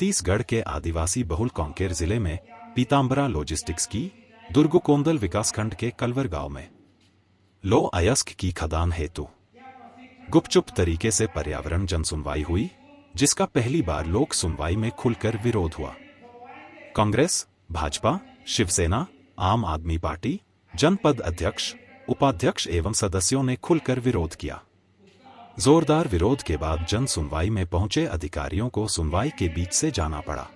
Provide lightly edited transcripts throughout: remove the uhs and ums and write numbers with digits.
छत्तीसगढ़ के आदिवासी बहुल कांकेर जिले में पीताम्बरा लॉजिस्टिक्स की दुर्गुकोंदल विकासखंड के कलवर गांव में लो अयस्क की खदान हेतु गुपचुप तरीके से पर्यावरण जनसुनवाई हुई, जिसका पहली बार लोक सुनवाई में खुलकर विरोध हुआ। कांग्रेस, भाजपा, शिवसेना, आम आदमी पार्टी, जनपद अध्यक्ष, उपाध्यक्ष एवं सदस्यों ने खुलकर विरोध किया। जोरदार विरोध के बाद जन सुनवाई में पहुंचे अधिकारियों को सुनवाई के बीच से जाना पड़ा।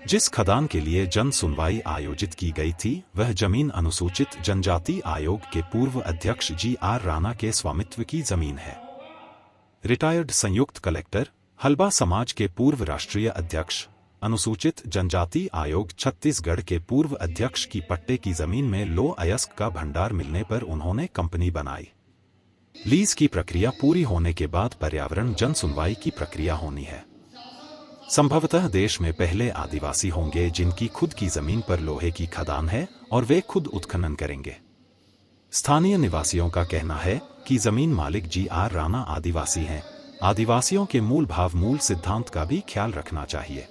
जिस खदान के लिए जन सुनवाई आयोजित की गई थी वह जमीन अनुसूचित जनजाति आयोग के पूर्व अध्यक्ष GR राणा के स्वामित्व की जमीन है। रिटायर्ड संयुक्त कलेक्टर, हलबा समाज के पूर्व राष्ट्रीय अध्यक्ष, अनुसूचित जनजाति आयोग छत्तीसगढ़ के पूर्व अध्यक्ष की पट्टे की जमीन में लो अयस्क का भंडार मिलने पर उन्होंने कंपनी बनाई। लीज की प्रक्रिया पूरी होने के बाद पर्यावरण जन सुनवाई की प्रक्रिया होनी है। संभवतः देश में पहले आदिवासी होंगे जिनकी खुद की जमीन पर लोहे की खदान है और वे खुद उत्खनन करेंगे। स्थानीय निवासियों का कहना है कि जमीन मालिक GR राणा आदिवासी हैं। आदिवासियों के मूल भाव मूल सिद्धांत का भी ख्याल रखना चाहिए।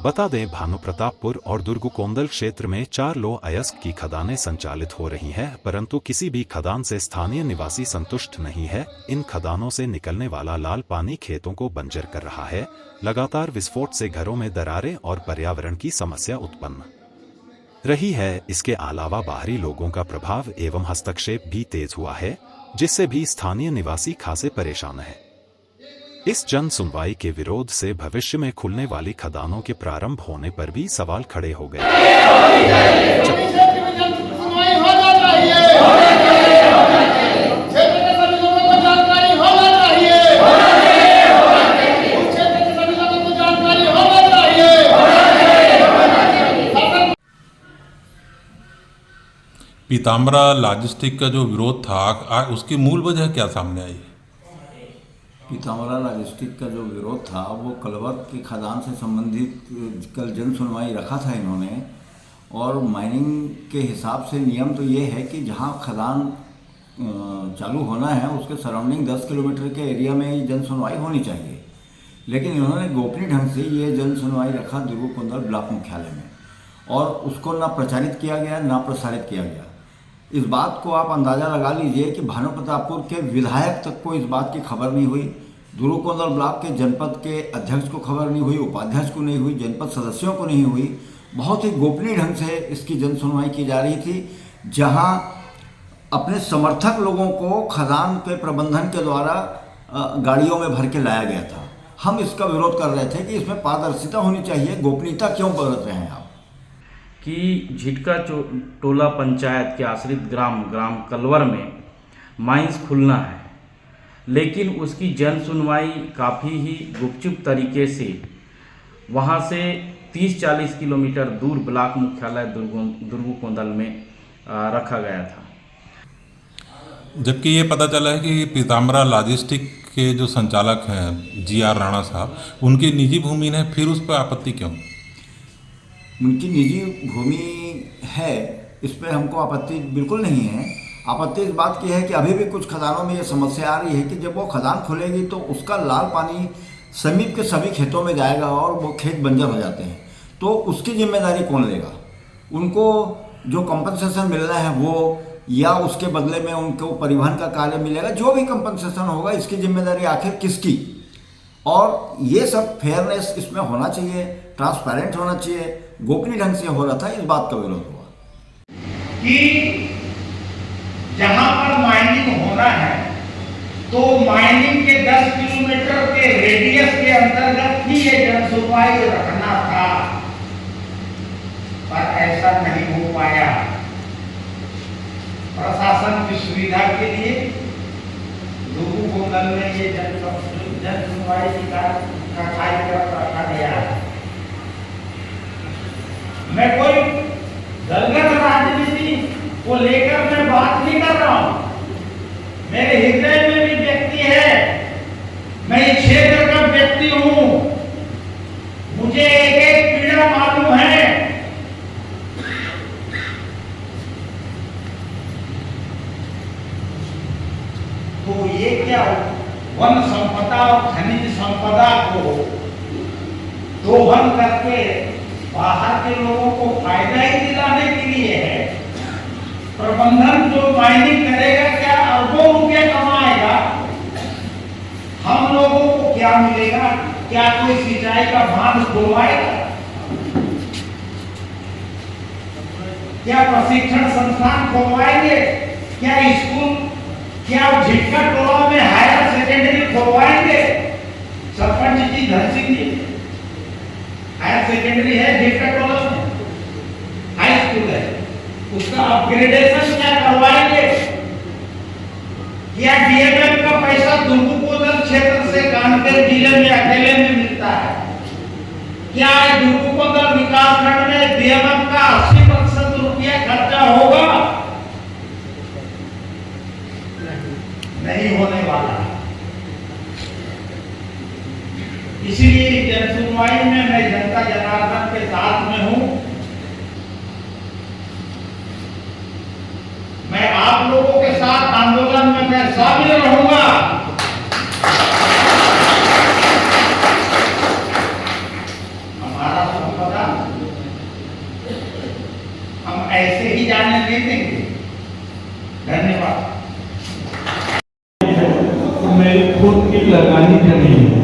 बता दें, भानुप्रतापपुर और दुर्गुकोंदल क्षेत्र में 4 लो अयस्क की खदानें संचालित हो रही हैं, परंतु किसी भी खदान से स्थानीय निवासी संतुष्ट नहीं है। इन खदानों से निकलने वाला लाल पानी खेतों को बंजर कर रहा है। लगातार विस्फोट से घरों में दरारें और पर्यावरण की समस्या उत्पन्न रही है। इसके अलावा बाहरी लोगों का प्रभाव एवं हस्तक्षेप भी तेज हुआ है, जिससे भी स्थानीय निवासी खासे परेशान हैं। इस जन सुनवाई के विरोध से भविष्य में खुलने वाली खदानों के प्रारंभ होने पर भी सवाल खड़े हो गए। पीताम्बरा लॉजिस्टिक का जो विरोध था, उसकी मूल वजह क्या सामने आई? पीताम्बरा लॉजिस्टिक का जो विरोध था वो कलवर की खदान से संबंधित कल जन सुनवाई रखा था इन्होंने। और माइनिंग के हिसाब से नियम तो ये है कि जहाँ खदान चालू होना है उसके सराउंडिंग 10 किलोमीटर के एरिया में ये जन सुनवाई होनी चाहिए। लेकिन इन्होंने गोपनीय ढंग से ये जन सुनवाई रखा दुर्गुकोंदल ब्लॉक मुख्यालय में, और उसको ना प्रचारित किया गया ना प्रसारित किया गया। इस बात को आप अंदाज़ा लगा लीजिए कि भानुप्रतापपुर के विधायक तक को इस बात की खबर नहीं हुई, दुर्गुकोंदल ब्लॉक के जनपद के अध्यक्ष को खबर नहीं हुई, उपाध्यक्ष को नहीं हुई, जनपद सदस्यों को नहीं हुई। बहुत ही गोपनीय ढंग से इसकी जन सुनवाई की जा रही थी, जहां अपने समर्थक लोगों को खदान के प्रबंधन के द्वारा गाड़ियों में भर के लाया गया था। हम इसका विरोध कर रहे थे कि इसमें पारदर्शिता होनी चाहिए। गोपनीयता क्यों बरत रहे हैं आप? कि झिटका टोला पंचायत के आश्रित ग्राम कलवर में माइंस खुलना है, लेकिन उसकी जन सुनवाई काफ़ी ही गुपचुप तरीके से वहाँ से 30-40 किलोमीटर दूर ब्लॉक मुख्यालय दुर्गुकोंदल में रखा गया था। जबकि ये पता चला है कि पीताम्बरा लॉजिस्टिक के जो संचालक हैं GR राणा साहब, उनकी निजी भूमि है, फिर उस पर आपत्ति क्यों? उनकी निजी भूमि है, इस पर हमको आपत्ति बिल्कुल नहीं है। आपत्ति इस बात की है कि अभी भी कुछ खदानों में ये समस्या आ रही है कि जब वो खदान खुलेगी तो उसका लाल पानी समीप के सभी खेतों में जाएगा और वो खेत बंजर हो जाते हैं। तो उसकी जिम्मेदारी कौन लेगा? उनको जो कंपनसेशन मिलना है वो, या उसके बदले में उनको परिवहन का कार्य मिलेगा, जो भी कंपनसेशन होगा, इसकी जिम्मेदारी आखिर किसकी? और ये सब फेयरनेस इसमें होना चाहिए, ट्रांसपेरेंट होना चाहिए। गोपनीय ढंग से हो रहा था, इस बात का विरोध हुआ कि जहां पर माइनिंग होना है तो माइनिंग के 10 किलोमीटर के रेडियस के अंतर्गत ही ये जन सुनवाई रखना था, पर ऐसा नहीं हो पाया। प्रशासन की सुविधा के लिए दुर्गुकोंदल में ये जन सुनवाई का कार्यक्रम रखा गया। मैं कोई दलगत राजनीति को लेकर मैं बात नहीं कर रहा हूं। मेरे हृदय में भी व्यक्ति है, मैं इस क्षेत्र का व्यक्ति हूं, मुझे एक एक पीड़ा मालूम है। तो ये क्या वन संपदा और खनिज संपदा को दोहन करके बाहर के लोगों को फायदा ही दिलाने के लिए है। प्रबंधन जो माइनिंग करेगा क्या अरबों रुपये कमाएगा, हम लोगों को क्या मिलेगा? क्या कोई सिंचाई का बांध खुलवाएगा? क्या प्रशिक्षण संस्थान खुलवाएंगे? क्या स्कूल, क्या झिटका टोला में higher secondary खुलवाएंगे? Sarpanch ji Dhan Singh ji, higher secondary है झिटका टोला में, हाई स्कूल है, उसका अपग्रेडेशन क्या करवाएंगे? क्या डीएमएफ का पैसा दुर्गुकोदल क्षेत्र से कानपुर जिले में अकेले में मिलता है? क्या दुर्गुकोदल विकास खंड में डीएमएफ का 80% रुपया खर्चा होगा? नहीं होने वाला है। इसलिए जन सुनवाई में मैं जनता जनार्दन के साथ में हूं। मैं आप लोगों के साथ आंदोलन में मैं शामिल रहूंगा। हमारा संपदा हम ऐसे ही जाने नहीं देंगे। धन्यवाद। मेरी खुद की लगानी जमीन है,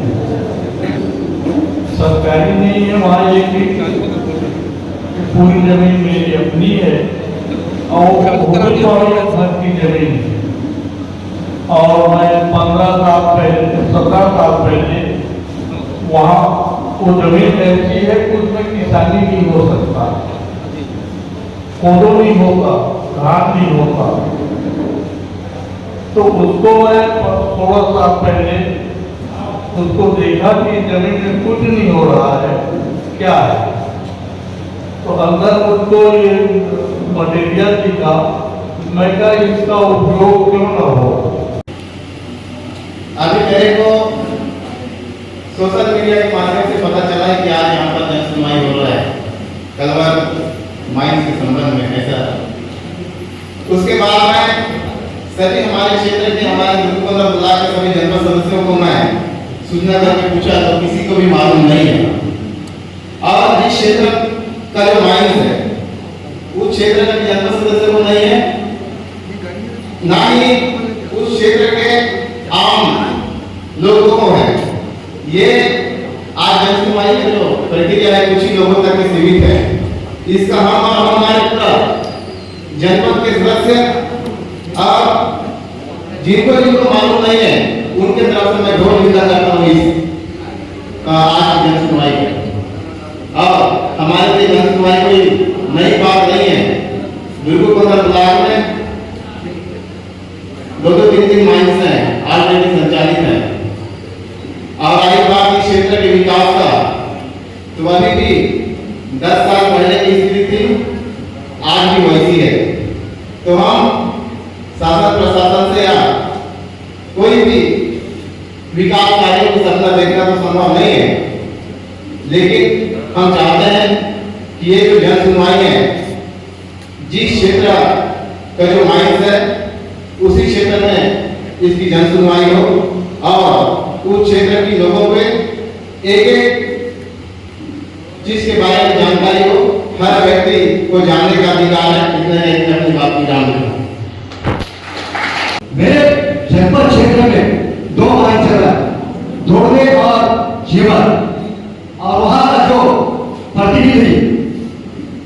सरकारी नहीं है, वहाँ एक पूरी जमीन मेरी अपनी है और घर की जमीन है। और मैं 15 साल पहले 17 साल पहले वहाँ वो जमीन ऐसी है कि उसमें किसानी नहीं हो सकता, कोदो नहीं होगा, धान नहीं होगा। तो उसको मैं 16 साल पहले उसको देखा कि जमीन में कुछ नहीं हो रहा है, क्या है। तो अंदर उसको ये मटेरियल दिखा, मैं कहा इसका उपयोग क्यों ना हो। अभी मेरे को सोशल मीडिया के माध्यम से पता चला है कि आज यहाँ पर जन सुनवाई हो रहा है कलवर माइंस के संबंध में। ऐसा उसके बाद में सभी हमारे क्षेत्र के हमारे दुर्गुकोदल ब्लॉक के सभी जनपद सदस्यों को मैं सूचना करके पूछा तो किसी को भी मालूम नहीं है। और जिस क्षेत्र का जो माइंस है उस क्षेत्र का जनपद सदस्य को नहीं है, ना ही उस क्षेत्र के आम लोगों को है। ये आज जन सुनवाई की जो प्रक्रिया है कुछ ही लोगों तक सीमित है। इसका हम और हमारे पूरा जनपद के सदस्य और जिनको मालूम नहीं है उनके तरफ से मैं घोर निंदा करता हूँ इस आज जन सुनवाई की। और हमारे लिए जन सुनवाई कोई नई बात नहीं है। दुर्गुकोदल ब्लॉक में 2-3 माइंस हैं ऑलरेडी संचालित है। और आई बात इस क्षेत्र के विकास का, तो अभी भी 10 साल पहले की स्थिति थी, आज भी वैसी है। तो हम शासन प्रशासन से या कोई भी विकास कार्यों को सपना देखना तो संभव नहीं है, लेकिन हम चाहते हैं कि ये जो जन सुनवाई है जिस क्षेत्र का जो माइंस है उसी क्षेत्र में इसकी जन सुनवाई हो और उस क्षेत्र की लोगों पे एक चीज के बारे में जानकारी हो। हर व्यक्ति को जानने का अधिकार है, इतने अपनी बात की जान। मेरे जनपद क्षेत्र में 2 माइंस चल रहा है, धोड़े और जीवन। और वहाँ का जो प्रतिनिधि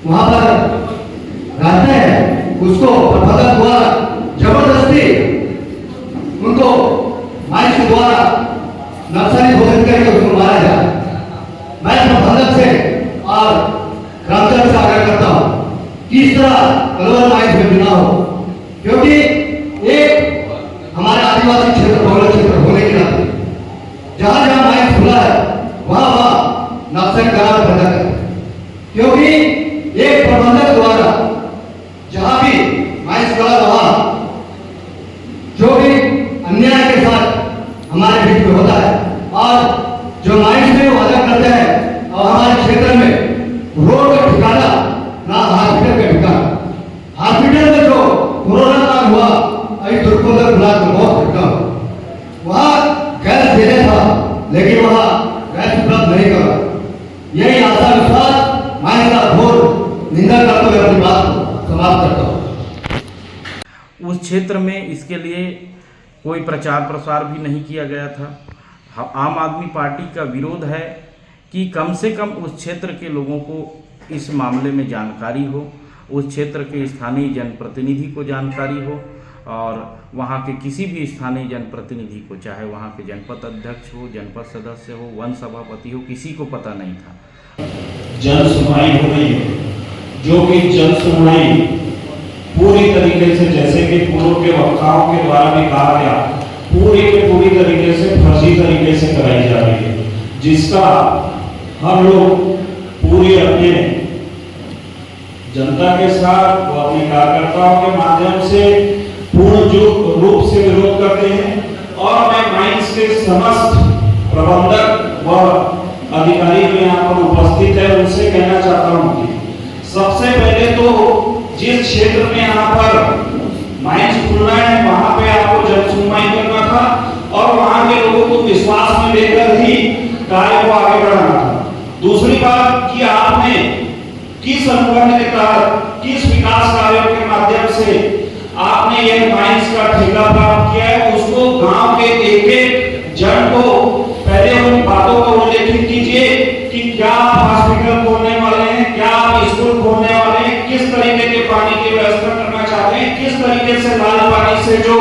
वहाँ पर रहते हैं उसको प्रबंधक द्वारा जबरदस्ती उनको माइंस के द्वारा नक्सली घोषित करके उसको मारा जाए। मैं प्रबंधक से और ग्रामसभा से आग्रह करता हूँ कि इस तरह कलवर माइंस में बिना हो, क्योंकि एक हमारे आदिवासी क्षेत्र बहुल क्षेत्र होने के नाते जहां जहां माइंस खुला है वहां वहां नक्सल करार पैदा कर, क्योंकि एक प्रबंधक द्वारा जहां भी माइंस खुला वहां जो भी अन्याय के साथ हमारे बीच में होता है और जो माइंस में वादा करते हैं और हमारे क्षेत्र में रोड का ठिकाना ना हॉस्पिटल का ठिकाना। हॉस्पिटल में जो कोरोना काल हुआ अभी दुर्गुकोदल ब्लॉक में बहुत कम, वहाँ गैस देने था लेकिन वहाँ गैस उपलब्ध नहीं करा। इसके लिए कोई प्रचार प्रसार भी नहीं किया गया था। आम आदमी पार्टी का विरोध है कि कम से कम उस क्षेत्र के लोगों को इस मामले में जानकारी हो, उस क्षेत्र के स्थानीय जनप्रतिनिधि को जानकारी हो और वहाँ के किसी भी स्थानीय जनप्रतिनिधि को, चाहे वहाँ के जनपद अध्यक्ष हो, जनपद सदस्य हो, वन सभापति हो, किसी को पता नहीं था। जन सुनवाई हो रही है, जो कि जन सुनवाई पूरी तरीके से, जैसे कि पूर्व के वक्ताओं के द्वारा भी कहा गया, पूरी तरीके से फर्जी तरीके से कराई जा रही है, जिसका हम लोग पूरी अपने जनता के साथ व अपने कार्यकर्ताओं के माध्यम से पूर्ण रूप से विरोध करते हैं। और मैं माइंस के समस्त प्रबंधक व अधिकारी जो यहाँ पर उपस्थित है उनसे कहना चाहता हूँ कि सबसे पहले तो जिस क्षेत्र में यहाँ पर माइंस खुलना है वहां पे आपको जन सुनवाई करना था और वहां के लोगों को विश्वास में लेकर ही कार्य को आगे बढ़ाना था। दूसरी बात कि आपने किस अनुबंध के तहत, किस विकास कार्यों के माध्यम से आपने यह माइंस का ठेका प्राप्त किया है, उसको गांव के एक जन को पहले उन बातों को उल्लेखित कीजिए कि क्या आप हॉस्पिटल खोलने वाले हैं, क्या आप स्कूल खोलने वाले हैं, किस तरीके के पानी की व्यवस्था करना चाहते हैं, किस तरीके से लाल पानी से जो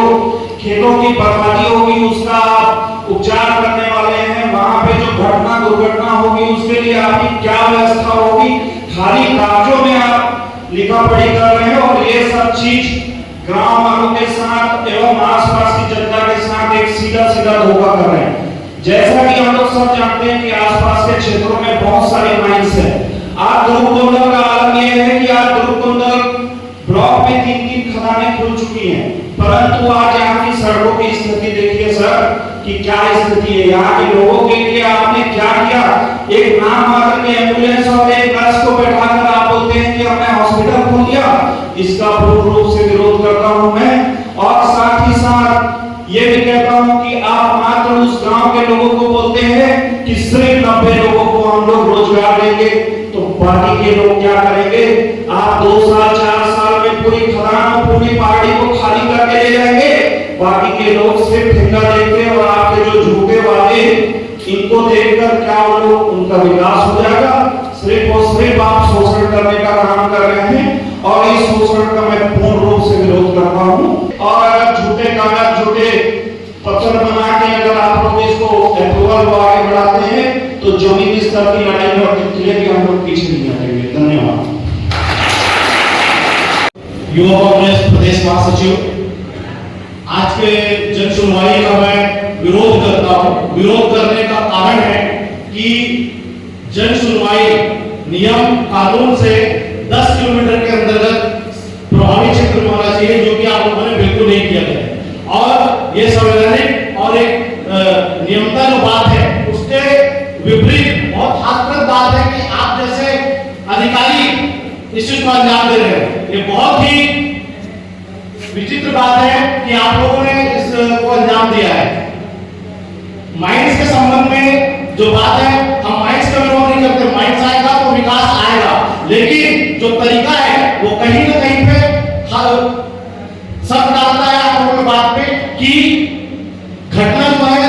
खेतों की बर्बादी होगी उसका आप उपचार करने वाले हैं, वहां पे जो घटना दुर्घटना होगी उसके लिए आपकी क्या व्यवस्था होगी। खाली कागजों में आप लिखा पढ़ी कर रहे हैं और ये सब चीज गांव वालों के साथ एवं आसपास की जनता के साथ एक सीधा धोखा कर रहे हैं। जैसा कि हम लोग सब जानते हैं कि आसपास के क्षेत्रों में बहुत सारे माइंस है। आज दुर्गुकोंदल का आलम यह है कि आज दुर्गुकोंदल ब्लॉक में 3 खदानें खुल चुकी हैं, परंतु आज यहाँ की सड़कों की स्थिति देखिए सर कि क्या स्थिति है। यहाँ के लोगों के लिए आपने क्या किया, एक नाम मात्र के एम्बुलेंस और एक नर्स को बैठाकर आप बोलते हैं कि हमने हॉस्पिटल खोल दिया। इसका पूर्ण रूप से विरोध करता हूं मैं और साथ ही साथ ये भी कहता हूं कि आप मात्र उस गांव के लोगों को बोलते हैं कि सिर्फ 90 लोगों को हम लोग रोजगार देंगे, तो बाकी के लोग क्या करेंगे। आप 2 साल 4 साल में पूरी खदान और पूरी पहाड़ी को खाली करके ले जाएंगे, बाकी के लोग सिर्फ ठेका देंगे और आपके जो झूठे वादे इनको देखकर क्या वो लोग, उनका विकास हो जाएगा। सिर्फ और सिर्फ आप शोषण करने का काम कर रहे हैं और इस शोषण का मैं पूर्ण रूप से विरोध करता हूं। और अगर झूठे कागज, झूठे पत्थर बना के अगर आप लोग इसको अप्रूवल आगे बढ़ाते हैं तो जमीनी स्तर की लड़ाई और प्रक्रिया की हम लोग पीछे नहीं हटेंगे। धन्यवाद। युवा कांग्रेस प्रदेश महासचिव, आज के जन सुनवाई का मैं विरोध करता हूं। विरोध करने का कारण है कि जन सुनवाई नियम कानून से 10 किलोमीटर के अंतर्गत प्रभावी क्षेत्र में होना चाहिए, जो कि आप लोगों ने बिल्कुल नहीं किया है। और ये संवैधानिक और एक नियमता जो बात है उसके विपरीत बहुत हास्यास्पद बात है कि आप जैसे अधिकारी इस चीज को अंजाम दे रहे हैं। ये बहुत ही विचित्र बात है कि आप लोगों ने इसको अंजाम दिया है। माइंस के संबंध में जो बात है, हम माइंस का विरोध नहीं करते, माइंस आएगा तो विकास आएगा, लेकिन जो तरीका है वो कहीं ना कहीं पे सब डालता है आप लोगों की बात पे कि घटना जो है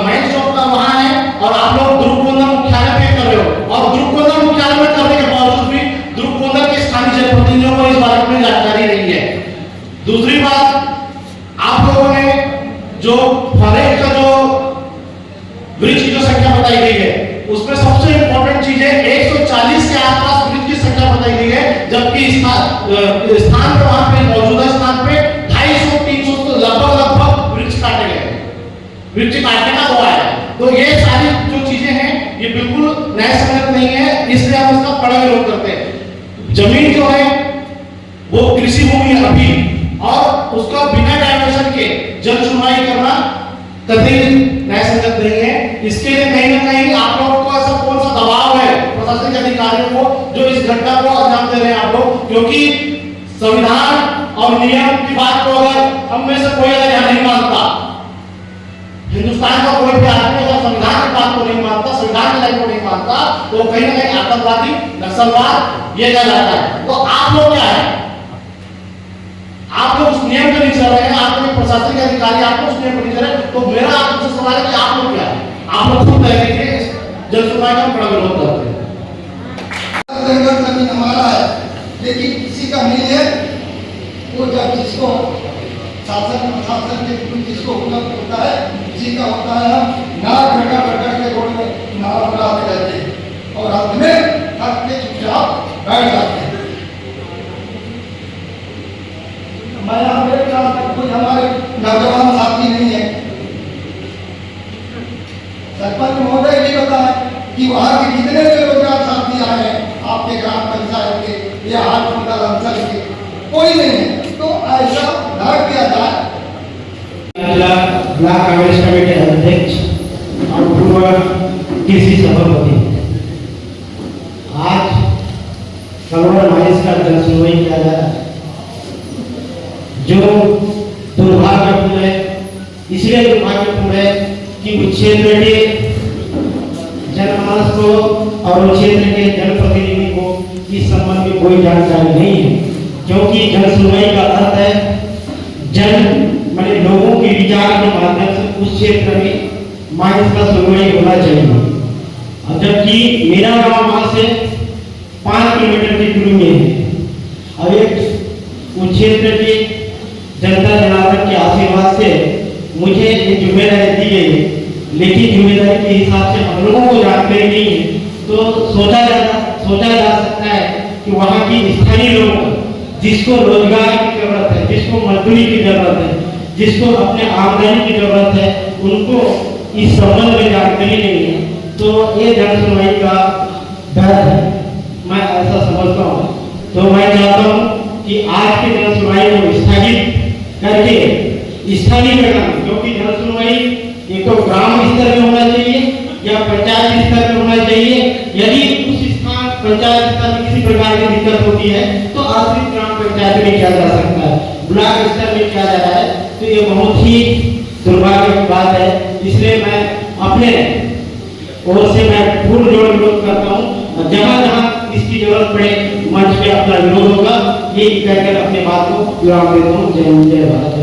माइंस चौक का वहां है और आप लोग दुर्गुकोंदल मुख्यालय पे कर रहे हो और दुर्गुकोंदल मुख्यालय में करने के बावजूद भी दुर्गुकोंदल के स्थानीय जनप्रतिनिधियों को इस बारे में जानकारी नहीं है। दूसरी बात, आप लोगों ने जो फॉरेस्ट का जो वृक्ष की जो संख्या बताई गई है उसमें सबसे इंपॉर्टेंट चीज है 140 के आसपास वृक्ष की संख्या बताई गई है, जबकि स्थान पे वहां पे मौजूदा स्थान पे 250-300 तो लगभग वृक्ष काटे गए, वृक्ष काटने का हुआ है। तो ये सारी जो चीजें हैं ये बिल्कुल न्याय संगत नहीं है, इसलिए हम इसका कड़ा विरोध करते हैं। जमीन जो है वो कृषि भूमि है अभी, और उसका बिना डायवर्सन के जन सुनवाई करना कभी न्याय संगत नहीं है। इसके लिए कहीं ना कहीं आप लोगों को ऐसा कौन सा दबाव है प्रशासनिक अधिकारियों को जो इस घटना को अंजाम दे रहे हैं आप लोग, क्योंकि संविधान और नियम की बात को अगर हम में से कोई अगर यहाँ नहीं मानता, हिंदुस्तान का कोई भी आदमी अगर संविधान की बात को नहीं मानता, संविधान की लाइन को नहीं मानता, तो कहीं ना कहीं आतंकवादी, नक्सलवाद ये कहा जाता है। तो आप लोग क्या है, आप लोग उस नियम पर नहीं चल रहे हैं, आप लोग प्रशासनिक अधिकारी आप लोग उस नियम पर नहीं चल रहे, तो मेरा आपसे सवाल है कि आप लोग क्या है? आप लोग खुद तय कीजिए, जन सुनवाई का बड़ा विरोध करते हैं। जमीन हमारा है, लेकिन किसी का नहीं है। वो जब जिसको शासन प्रशासन के थ्रू जिसको उपलब्ध होता है, किसी का होता है, हम नाक रगड़ के रोड में नारा बनाते रहते हैं और अंत में थक के चुपचाप बैठ जाते हैं। मेरे ख्याल तक कोई हमारे नौजवान साथी नहीं है। सरपंच महोदय भी बताया कि वहाँ के कितने बेरोजगार साथी आए हैं आपके ग्राम पंचायत के या हाट मंडल अंचल के, कोई नहीं है। तो ऐसा न किया जाए। ब्लॉक कांग्रेस कमेटी अध्यक्ष और पूर्व कृषि सभापति, आज कलवर माइंस का जन सुनवाई किया जा रहा है, जो दुर्भाग्यपूर्ण है। इसलिए दुर्भाग्यपूर्ण है कि उस क्षेत्र के जनमानस को और उस क्षेत्र के जनप्रतिनिधि को इस संबंध में कोई जानकारी नहीं है, क्योंकि जन सुनवाई का अर्थ है लोगों के विचार के माध्यम से उस क्षेत्र में माइंस का सुनवाई होना चाहिए। जबकि मेरा गांव वहां से 5 किलोमीटर की दूरी में है। अब एक उस क्षेत्र के जनता जनार्दन के आशीर्वाद से मुझे ये जिम्मेदारी दी गई है, लेकिन जिम्मेदारी के हिसाब से हम लोगों को जानकारी नहीं है। तो सोचा जा सकता है कि वहाँ की स्थानीय लोग जिसको रोजगार की जरूरत है, जिसको मजदूरी की जरूरत है, जिसको अपने आमदनी की जरूरत है, उनको इस संबंध में जानकारी नहीं है। तो ये जन सुनवाई का डर है, मैं ऐसा समझता हूँ। तो मैं चाहता हूँ कि आज के जन सुनवाई को स्थगित करके स्थानीय जगह, क्योंकि जन सुनवाई एक तो ग्राम स्तर में होना चाहिए या पंचायत स्तर में होना चाहिए। यदि उस स्थान पंचायत स्तर में किसी प्रकार की दिक्कत होती है तो आश्रित ग्राम पंचायत में किया जा सकता है, ब्लॉक स्तर में किया जा रहा है। तो ये बहुत ही दुर्भाग्य की बात है। इसलिए मैं अपने ओर से मैं पूर्ण जोर विरोध करता हूँ और जहाँ जहाँ इसकी जरूरत पड़े मंच पे अपना विरोध होगा, ये कहकर अपने बात को विराम देता हूँ। जय हिंद, जय भारत।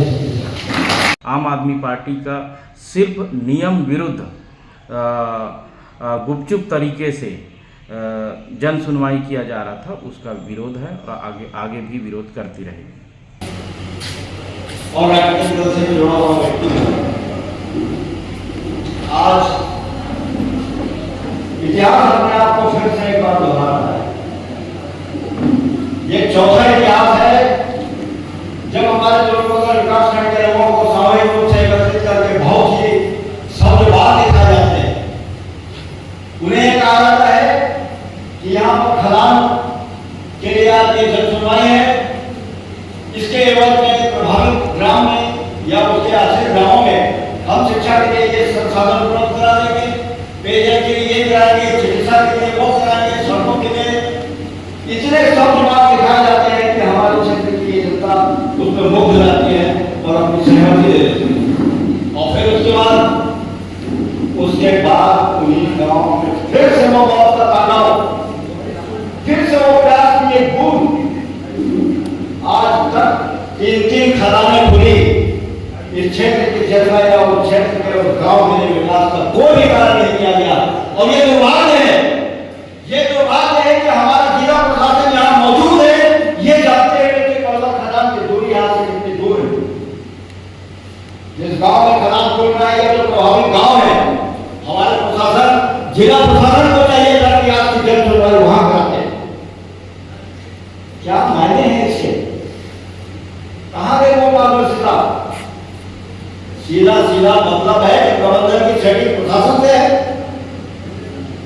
आम आदमी पार्टी का सिर्फ नियम विरुद्ध गुपचुप तरीके से जन सुनवाई किया जा रहा था, उसका विरोध है और आगे भी विरोध करती रहेगी। और राजनीतिक दल से जुड़ा हुआ व्यक्ति आज इतिहास अपने आप को फिर से एक बार दोहरा रहा है। ये चौथा इतिहास है जब हमारे लोगों का विकास खंड के लोगों को सामूहिक रूप से एकत्रित करके बहुत ही शब्दवाद दिखाए जाते हैं। उन्हें कहा जाता है कि यहाँ पर खदान के लिए आपकी जन सुनवाई है, इसके एवज में प्रभावित ग्राम में या उसके आश्रित गांवों में हम शिक्षा के लिए ये संसाधन उपलब्ध करा देंगे, पेयजल के लिए ये कराएंगे, चिकित्सा के लिए वो कराएंगे, सड़कों के लिए इतने शब्दवाद दिखाए जाते हैं कि हमारे क्षेत्र की जनता उसमें मुग्ध रहती है और अपनी सहमति दे देती है। और फिर उसके बाद उन्हीं गाँव में फिर से मोहब्बत का तानाव, फिर से वो प्यार की एक बूंद। आज तक 3 खदानें खुली, इस क्षेत्र की जनता या उस क्षेत्र के उस गांव के विकास का कोई भी कार्य नहीं किया गया। और ये दुर्भाग्य है कि हमारा जिला प्रशासन यहाँ मौजूद है, ये जानते हुए कि कलवर खदान की दूरी यहाँ से कितनी दूर है। जिस गांव में खदान खुल रहा है जो प्रभावित गांव है, हमारे प्रशासन जिला प्रशासन को चाहिए था कि आपकी जन सुनवाई वहां कराते हैं। क्या मायने हैं इसके? कहां गए वो पारदर्शिता? सीधा मतलब है कि प्रबंधन की सेटिंग प्रशासन से है।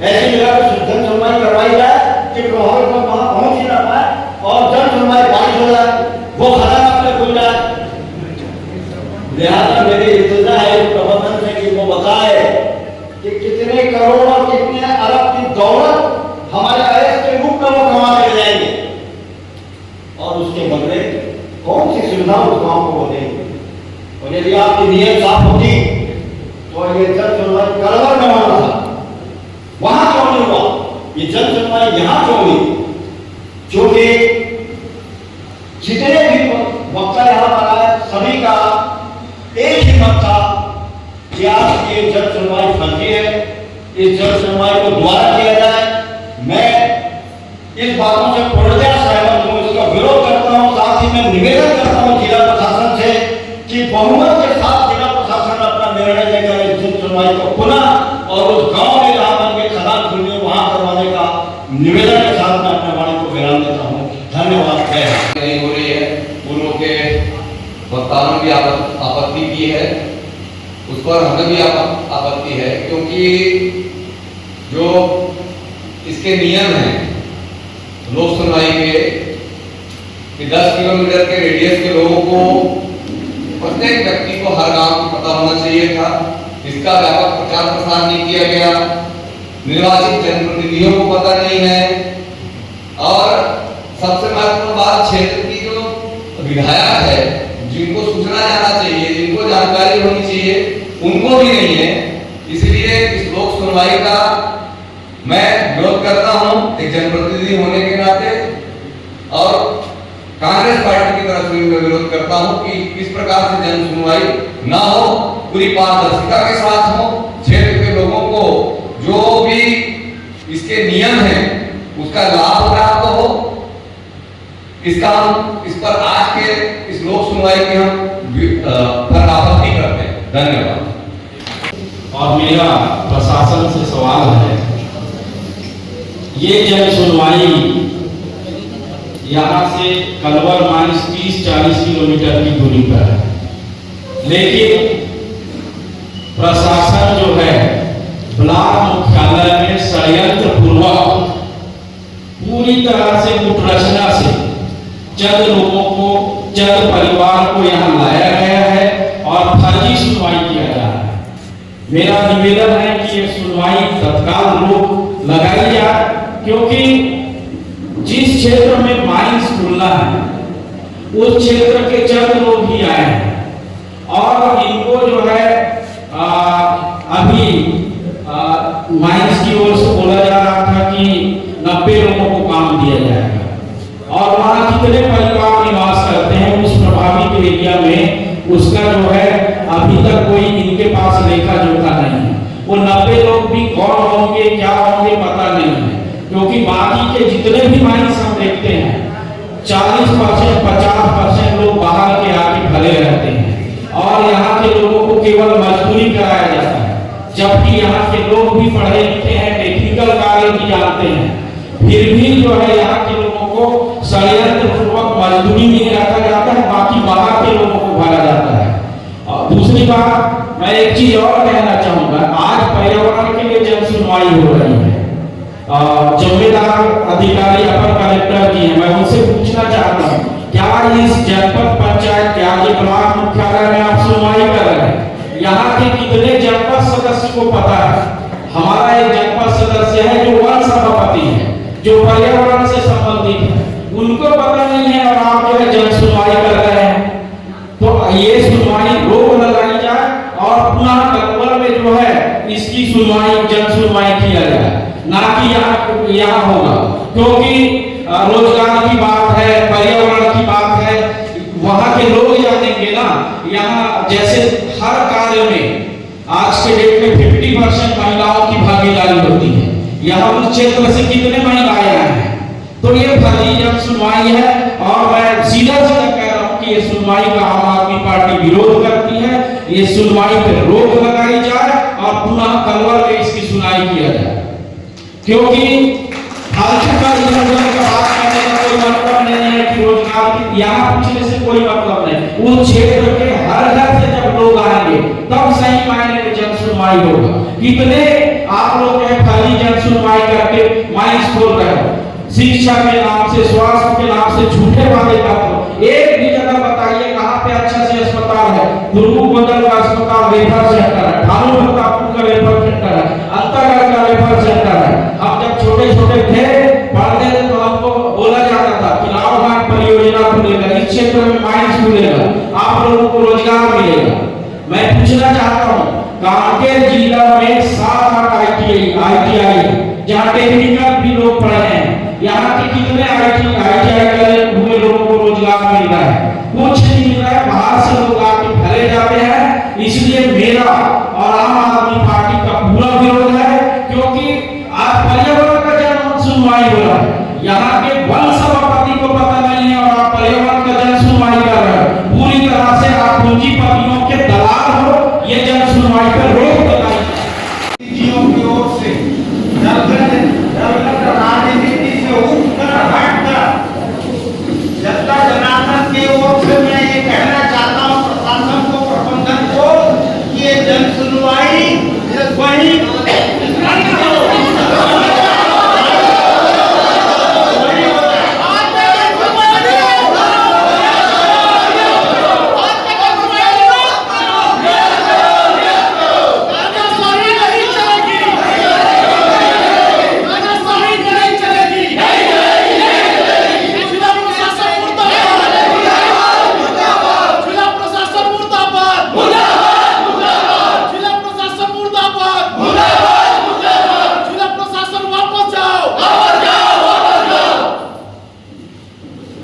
ऐसी जगह पर जन सुनवाई करवाई जाए कि प्रभावित लोग वहां पहुंच ही ना पाए और जन सुनवाई बारिश हो जाए, वो खदान अपने खुल जाए। लिहाजा मेरी इल्तिजा है प्रबंधन से कि वो बताए कि कितने करोड़ और कितने अरब की दौलत हमारे अयस्क के रूप में वो कमा के जाएंगे और उसके बदले कौन सी सुविधा उस गांव को देंगे। और यदि आपकी नीयत साफ होती तो ये जन सुनवाई कलवर में होना था, वहां क्यों नहीं हुआ? ये जन सुनवाई यहां क्यों हुई? क्योंकि जितने भी वक्ता कि आपकी ये जन सुनवाई फर्जी है, इस जन सुनवाई को दोबारा किया जाए। मैं इस बातों से पूर्णतः सहमत हूँ, इसका विरोध करता हूँ। साथ ही मैं निवेदन करता हूँ जिला प्रशासन से कि बहुमत के साथ जिला प्रशासन अपना निर्णय लेकर इस जन सुनवाई को पुनः और उस गांव में जहाँ पर के खदान खुली है वहाँ करवाने का निवेदन के साथ मैं अपने वाणी को विराम देता हूँ। धन्यवाद। नहीं हो रही है, पूर्व के वक्ताओं ने भी आपत्ति की है, उस पर हमें भी आपत्ति है, क्योंकि जो इसके नियम हैं लोक सुनवाई के कि 10 किलोमीटर के रेडियस के लोगों को, प्रत्येक व्यक्ति को हर गांव को पता होना चाहिए था। इसका व्यापक प्रचार प्रसार नहीं किया गया, निर्वाचित जनप्रतिनिधियों को पता नहीं है, और सबसे महत्वपूर्ण बात क्षेत्र की जो विधायक है जिनको सूचना जाना चाहिए, जिनको जानकारी होनी चाहिए, उनको भी नहीं है। इसलिए इस लोक सुनवाई का मैं विरोध करता हूं एक जनप्रतिनिधि होने के नाते, और कांग्रेस पार्टी की तरफ से मैं विरोध करता हूं कि इस प्रकार से जन सुनवाई ना हो, पूरी पारदर्शिता के साथ हो, क्षेत्र के लोगों को जो भी इसके नियम हैं उसका लाभ प्राप्त हो। इसका हम इस पर आज के इस लोक सुनवाई की हम पर आपत्ति करते हैं। धन्यवाद। और मेरा प्रशासन से सवाल है, ये जन सुनवाई यहाँ से कलवर माइंस 30-40 किलोमीटर की दूरी पर है, लेकिन प्रशासन जो है ब्लॉक मुख्यालय में षड्यंत्र पूर्वक पूरी तरह से कुटरचना से चंद लोगों को, चंद परिवार को यहाँ लाया गया है और फर्जी सुनवाई किया जा रहा है। मेरा निवेदन है कि ये सुनवाई तत्काल रोक लगाई जाए, क्योंकि जिस क्षेत्र में माइंस खुलना है उस क्षेत्र के चंद लोग ही आए हैं और इनको जो है अभी माइंस की ओर से बोला जा रहा था कि 90 लोगों को काम दिया जाएगा, और वहाँ कितने परिवार निवास करते हैं उस प्रभावित एरिया में, उसका जो है अभी तक कोई इनके पास लेखा जोखा नहीं है। वो 90 लोग भी कौन होंगे, क्या होंगे, पता नहीं है, क्योंकि बाकी के जितने भी माइंस हम देखते हैं 40%, 50% लोग बाहर के आके भले रहते हैं और यहाँ के लोगों को केवल मजदूरी कराया जाता है, जबकि यहाँ के लोग भी पढ़े लिखे हैं, टेक्निकल कार्य भी जानते हैं, फिर भी जो है यहाँ के लोगों को षड्यंत्र पूर्वक मजदूरी में रखा जाता है, बाकी बाहर के लोगों को भरा जाता है। और दूसरी बात मैं एक चीज और कहना चाहूंगा, आज पर्यावरण के लिए जन सुनवाई हो रही है, जिम्मेदार अधिकारी अपर कलेक्टर जी हैं, मैं उनसे पूछना चाहता हूँ क्या इस जनपद पंचायत क्या ये ब्लॉक मुख्यालय में आप सुनवाई कर रहे हैं, यहाँ के कितने जनपद सदस्य को पता है? हमारा एक जनपद सदस्य है जो वन सभापति है, जो पर्यावरण से संबंधित है, उनको पता नहीं है और आप जो है जन सुनवाई कर रहे हैं। तो ये सुनवाई रोक लगाई जाए और पुनः कलवर में जो है इसकी सुनवाई, जन सुनवाई किया जाए, ना कि यहाँ होगा, क्योंकि रोजगार की बात है, पर्यावरण की बात है, वहाँ के लोग जानेंगे ना। यहाँ जैसे हर कार्य में आज के डेट में 50% महिलाओं की भागीदारी होती है, यहाँ उस क्षेत्र से कितने महिलाएं हैं, तो ये फर्जी जन सुनवाई है। और मैं सीधा सीधा कह रहा हूँ कि ये सुनवाई का आम आदमी पार्टी विरोध करती है, ये सुनवाई पर रोक लगाई जाए और पुनः कलवर में इसकी सुनवाई किया जाए, क्योंकि फालतू का इधर-उधर का बात करने का कोई मतलब नहीं है कि रोजगार की यहाँ पूछने से कोई मतलब नहीं। उस क्षेत्र के हर घर से जब लोग आएंगे तब सही मायने में जन सुनवाई होगा। कितने आप लोग जो है फर्जी जन सुनवाई करके माइंस खोल रहे हो, शिक्षा के नाम से, स्वास्थ्य के नाम से झूठे वादे करते हो। एक भी जगह बताइए कहाँ पे अच्छा से अस्पताल है? दुर्गू गोदल का अस्पताल रेफर सेंटर है, भानु भक्तापुर का रेफर सेंटर है, अंतरगढ़ का रेफर सेंटर है। हम जब छोटे छोटे थे पढ़ते थे तो हमको बोला जाता था कि रावघाट परियोजना खुलेगा, इस क्षेत्र में माइंस खुलेगा, आप लोगों को रोजगार मिलेगा। मैं पूछना चाहता हूँ कांकेर जिला में 7 ITI जहाँ टेक्निकल भी लोग पढ़े हैं, यहाँ के कितने ITI करे हुए लोगों को रोजगार मिल रहा है? कुछ नहीं मिल रहा है, बाहर से लोग आके भरे जाते हैं। इसलिए मेरा